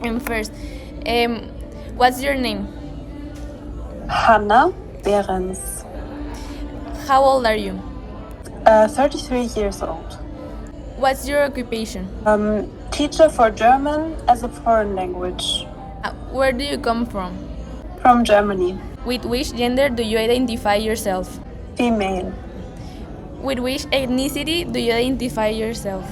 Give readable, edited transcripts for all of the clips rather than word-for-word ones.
And first, um, what's your name? Hannah Behrens, How old are you? 33 years old. What's your occupation? Teacher for German as a foreign language Where do you come from? from Germany. With which gender do you identify yourself? Female. With which ethnicity do you identify yourself?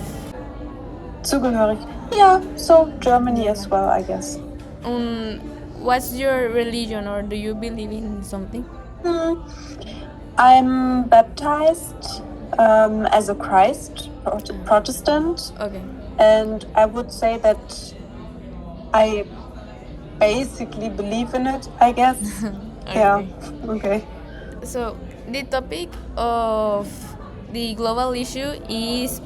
Zugehörig. Yeah, so Germany as well, I guess. Um, what's your religion, or do you believe in something? Hmm. I'm baptized as a Christ Protestant, Okay. and I would say that I basically believe in it, I guess. Yeah, okay. So the topic of the global issue is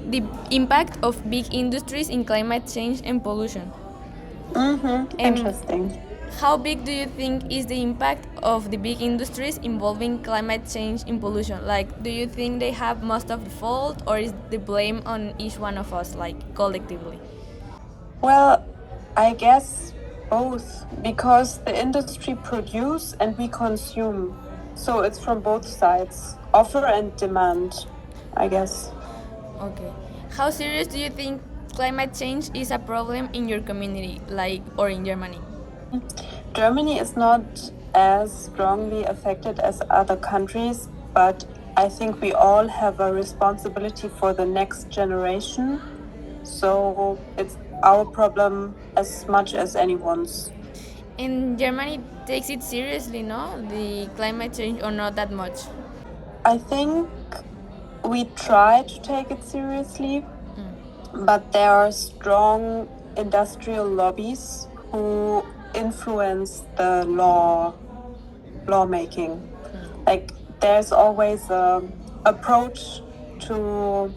the impact of big industries in climate change and pollution. Interesting. How big do you think is the impact of the big industries involving climate change and pollution? Like, do you think they have most of the fault, or is the blame on each one of us, like collectively? Well, I guess both, because the industry produce and we consume. So it's from both sides, offer and demand, I guess. Okay. How serious do you think climate change is a problem in your community, like, or in Germany? Germany is not as strongly affected as other countries, but I think we all have a responsibility for the next generation. So it's our problem as much as anyone's. In Germany takes it seriously, no? The climate change, or not that much? I think we try to take it seriously, but there are strong industrial lobbies who influence the lawmaking. Like there's always a approach to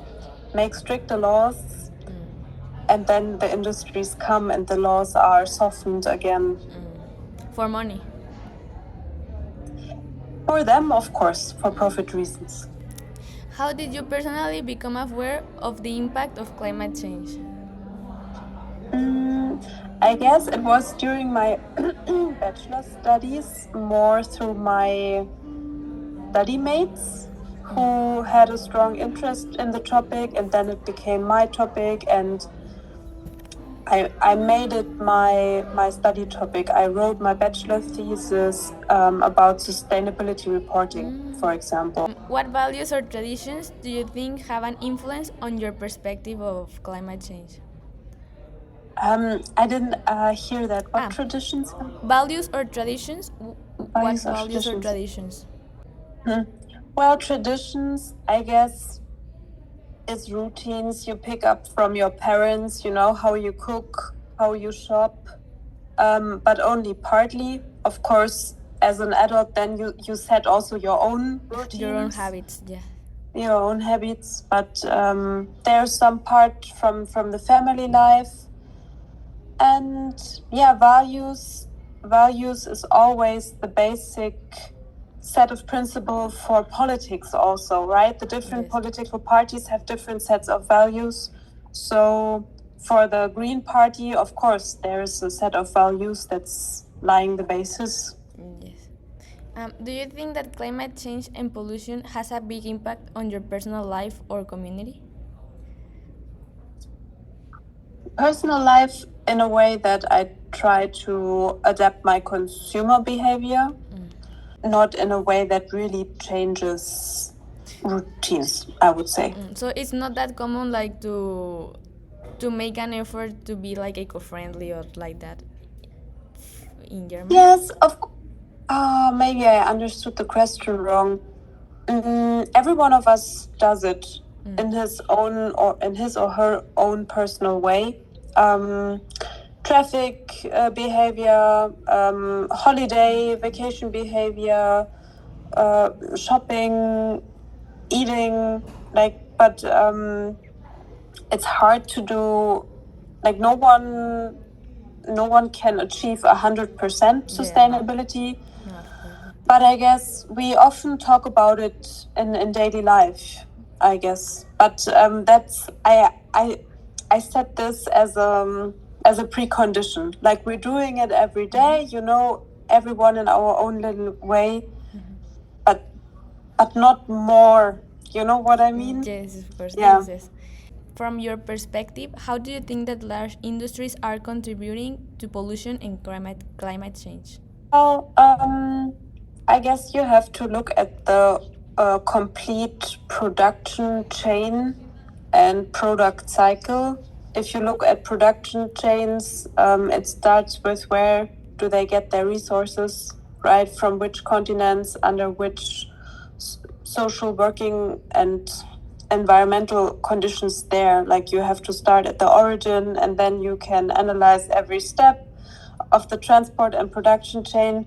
make stricter laws, and then the industries come and the laws are softened again. For money. For them, of course, for profit reasons. How did you personally become aware of the impact of climate change? I guess it was during my bachelor studies, more through my study mates who had a strong interest in the topic, and then it became my topic, and I made it my study topic. I wrote my bachelor thesis about sustainability reporting, for example. What values or traditions do you think have an influence on your perspective of climate change? I didn't hear that. What Ah, traditions? values or traditions? What Values or values or traditions? traditions? Well, traditions, I guess, is routines you pick up from your parents, you know, how you cook, how you shop, but only partly. Of course, as an adult, then you set also your own routines, Your own habits, yeah. your own habits, but there's some part from the family life. And yeah, values is always the basic set of principle for politics also, right? The different political parties have different sets of values. So for the Green Party, of course, there is a set of values that's lying the basis. Yes. Do you think that climate change and pollution has a big impact on your personal life or community? Personal life, in a way that I try to adapt my consumer behavior, not in a way that really changes routines, I would say. So it's not that common, like, to make an effort to be like eco-friendly or like that in Germany. Yes, maybe I understood the question wrong. Every one of us does it in his own or in his or her own personal way. Traffic behavior, holiday, vacation behavior, shopping, eating, but it's hard to do. Like no one can achieve 100% sustainability. But I guess we often talk about it in daily life, I guess. But that's I set this as as a precondition. Like we're doing it every day, you know, everyone in our own little way, but not more. You know what I mean? Yes, of course. Yeah. Yes, yes. From your perspective, how do you think that large industries are contributing to pollution and climate change? Well, I guess you have to look at the complete production chain and product cycle. If you look at production chains, it starts with where do they get their resources, right? From which continents, under which social working and environmental conditions there. Like you have to start at the origin and then you can analyze every step of the transport and production chain.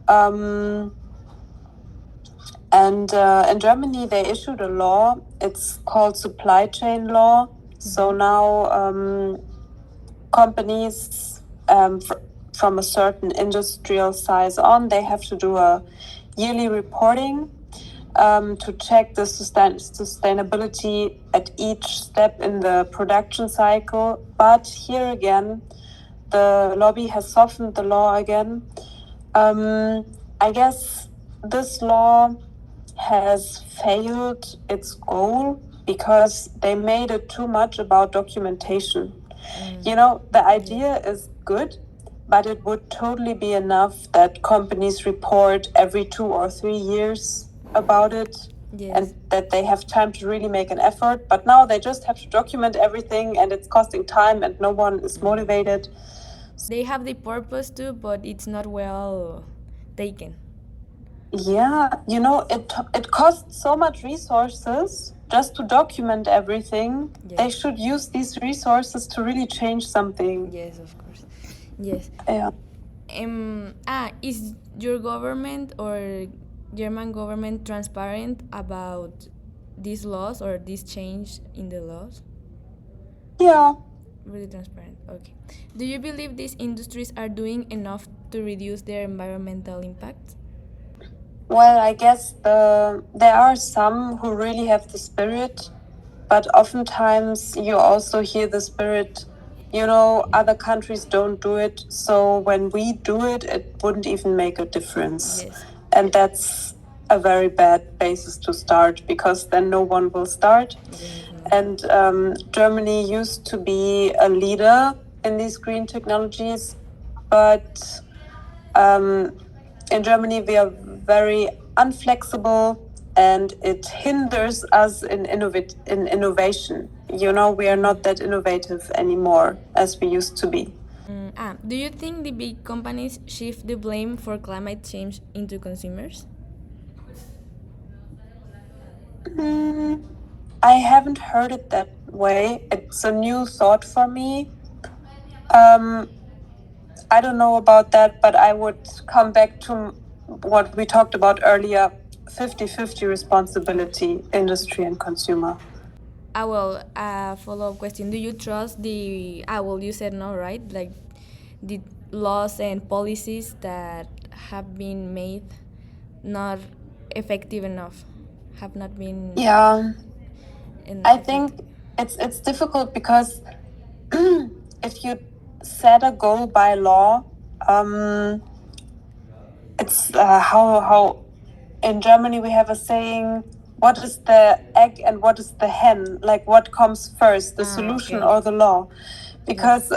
And in Germany, they issued a law. It's called supply chain law. So now companies from a certain industrial size on, they have to do a yearly reporting to check the sustainability at each step in the production cycle. But here again, the lobby has softened the law again. I guess this law has failed its goal because they made it too much about documentation. You know, the idea is good, but it would totally be enough that companies report every 2 or 3 years about it. Yes. And that they have time to really make an effort. But now they just have to document everything and it's costing time and no one is motivated. They have the purpose too, but it's not well taken. Yeah, you know, it costs so much resources just to document everything. Yes. They should use these resources to really change something. Yes, of course. Yes. Yeah. Is your government or German government transparent about these laws or this change in the laws? Yeah. Really transparent. Okay. Do you believe these industries are doing enough to reduce their environmental impact? Well, I guess there are some who really have the spirit, but oftentimes you also hear the spirit, you know, other countries don't do it, so when we do it, it wouldn't even make a difference. Yes. And that's a very bad basis to start because then no one will start. Yes. And Germany used to be a leader in these green technologies, but in Germany we are very unflexible and it hinders us in innovation. You know, we are not that innovative anymore as we used to be. Do you think the big companies shift the blame for climate change into consumers? I haven't heard it that way. It's a new thought for me. I don't know about that, but I would come back to what we talked about earlier, 50-50 responsibility, industry and consumer. Follow-up question. Do you trust you said no, right? Like the laws and policies that have been made not effective enough, have not been... Yeah. I think it's difficult because if you set a goal by law, it's how in Germany we have a saying, what is the egg and what is the hen? Like what comes first, the solution or the law? Because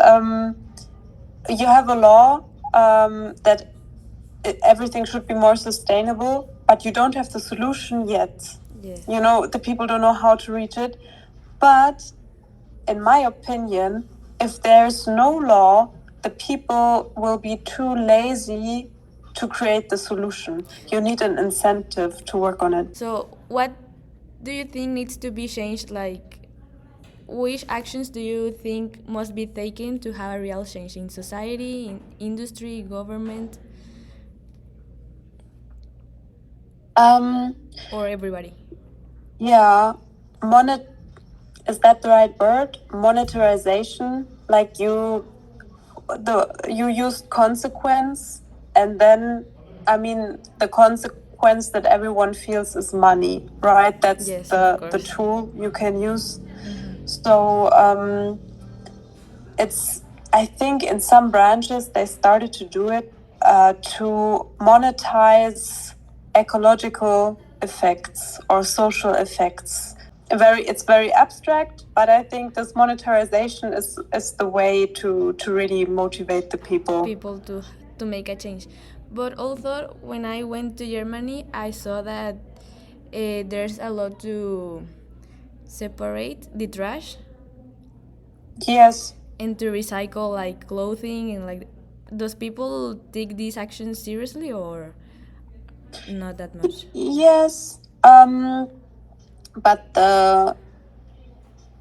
you have a law that everything should be more sustainable, but you don't have the solution yet. Yes. You know, the people don't know how to reach it. But in my opinion, if there's no law, the people will be too lazy to create the solution. You need an incentive to work on it. So what do you think needs to be changed? Like, which actions do you think must be taken to have a real change in society, in industry, government? Or everybody? Yeah, is that the right word? Monetarization, like you used consequence, and then I mean the consequence that everyone feels is money, right? That's Yes, the tool you can use. So it's I think in some branches they started to do it to monetize ecological effects or social effects. It's very abstract, but I think this monetarization is the way to really motivate the people. People to make a change. But also, when I went to Germany, I saw that there's a lot to separate the trash Yes. and to recycle like clothing and like. Does people take these actions seriously or not that much? Yes. But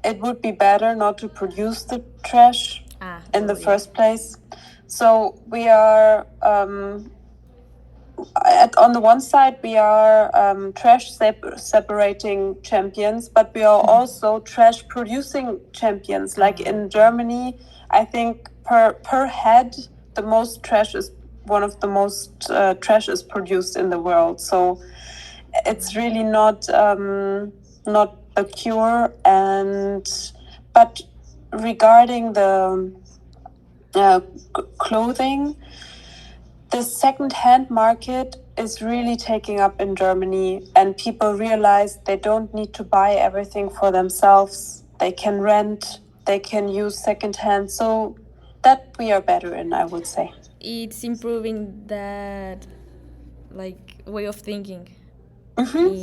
it would be better not to produce the trash in the first place. So we are on the one side we are trash separating champions, but we are also trash producing champions. Like in Germany, I think per head the most trash is one of the most trash is produced in the world. So it's really not a cure. But regarding the clothing, the second-hand market is really taking up in Germany, and people realize they don't need to buy everything for themselves. They can rent, they can use second-hand. So that we are better in, I would say. It's improving that like way of thinking. Mm-hmm.